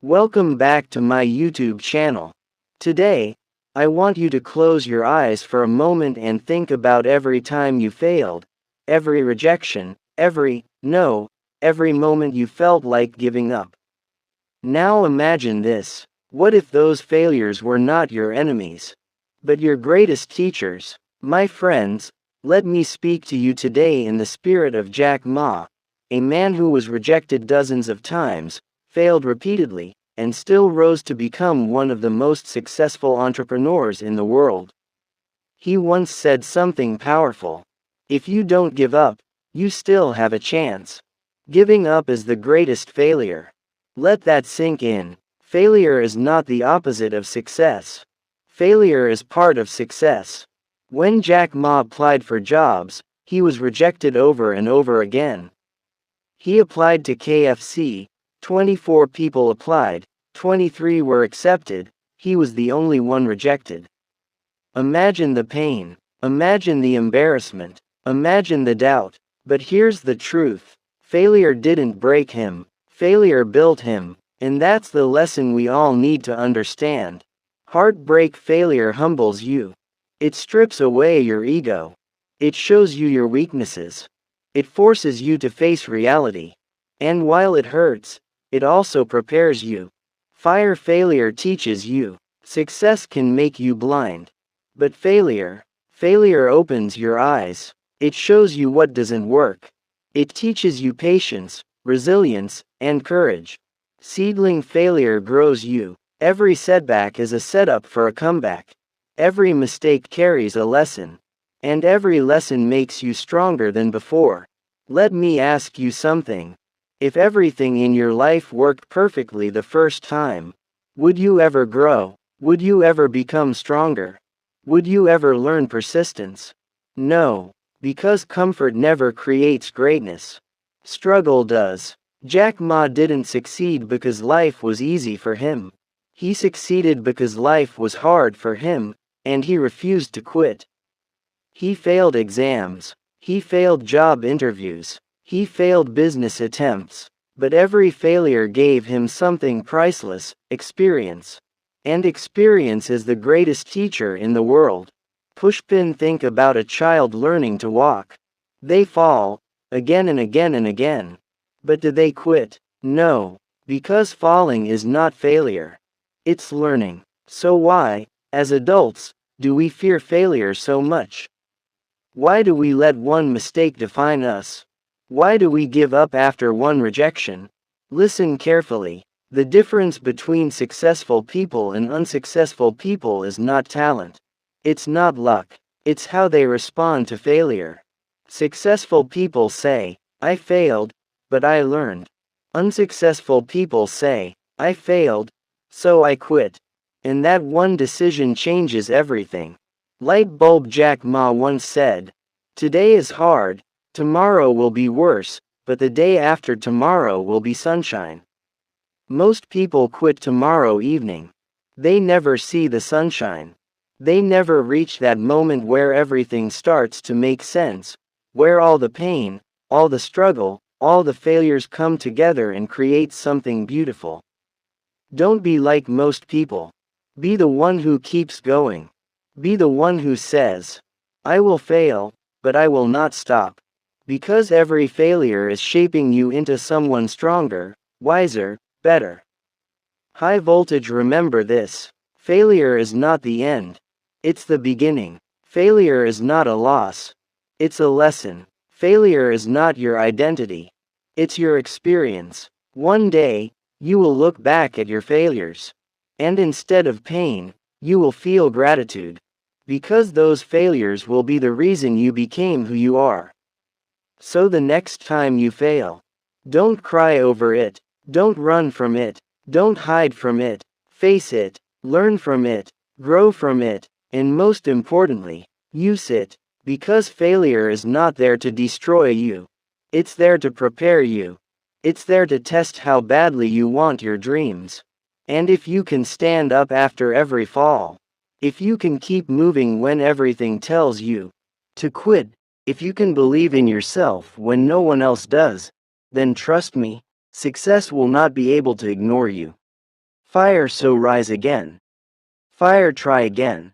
Welcome back to my YouTube channel. Today, I want you to close your eyes for a moment and think about every time you failed, every rejection, every no, every moment you felt like giving up. Now imagine this. What if those failures were not your enemies, but your greatest teachers? My friends, let me speak to you today in the spirit of Jack Ma, a man who was rejected dozens of times, failed repeatedly, and still rose to become one of the most successful entrepreneurs in the world. He once said something powerful. If you don't give up, you still have a chance. Giving up is the greatest failure. Let that sink in. Failure is not the opposite of success. Failure is part of success. When Jack Ma applied for jobs, he was rejected over and over again. He applied to KFC, 24 people applied, 23 were accepted, he was the only one rejected. Imagine the pain, imagine the embarrassment, imagine the doubt. But here's the truth. Failure didn't break him, failure built him, and that's the lesson we all need to understand. Heartbreak failure humbles you. It strips away your ego. It shows you your weaknesses. It forces you to face reality. And while it hurts, it also prepares you. Failure teaches you. Success can make you blind. But failure opens your eyes. It shows you what doesn't work. It teaches you patience, resilience, and courage. Seedling failure grows you. Every setback is a setup for a comeback. Every mistake carries a lesson. And every lesson makes you stronger than before. Let me ask you something. If everything in your life worked perfectly the first time, would you ever grow? Would you ever become stronger? Would you ever learn persistence? No, because comfort never creates greatness. Struggle does. Jack Ma didn't succeed because life was easy for him. He succeeded because life was hard for him, and he refused to quit. He failed exams. He failed job interviews. He failed business attempts. But every failure gave him something priceless, experience. And experience is the greatest teacher in the world. Pushpin, think about a child learning to walk. They fall, again and again and again. But do they quit? No, because falling is not failure. It's learning. So why, as adults, do we fear failure so much? Why do we let one mistake define us? Why do we give up after one rejection? Listen carefully. The difference between successful people and unsuccessful people is not talent. It's not luck. It's how they respond to failure. Successful people say, I failed, but I learned. Unsuccessful people say, I failed, so I quit. And that one decision changes everything. Light bulb Jack Ma once said, today is hard, tomorrow will be worse, but the day after tomorrow will be sunshine. Most people quit tomorrow evening. They never see the sunshine. They never reach that moment where everything starts to make sense, where all the pain, all the struggle, all the failures come together and create something beautiful. Don't be like most people. Be the one who keeps going. Be the one who says, I will fail, but I will not stop. Because every failure is shaping you into someone stronger, wiser, better. High voltage, remember this. Failure is not the end. It's the beginning. Failure is not a loss. It's a lesson. Failure is not your identity. It's your experience. One day, you will look back at your failures. And instead of pain, you will feel gratitude. Because those failures will be the reason you became who you are. So the next time you fail, don't cry over it, don't run from it, don't hide from it, face it, learn from it, grow from it, and most importantly, use it, because failure is not there to destroy you. It's there to prepare you. It's there to test how badly you want your dreams. And if you can stand up after every fall, if you can keep moving when everything tells you to quit, if you can believe in yourself when no one else does, then trust me, success will not be able to ignore you. Fire so rise again. Fire try again.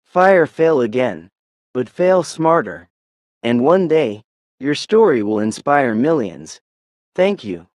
Fire fail again. But fail smarter. And one day, your story will inspire millions. Thank you.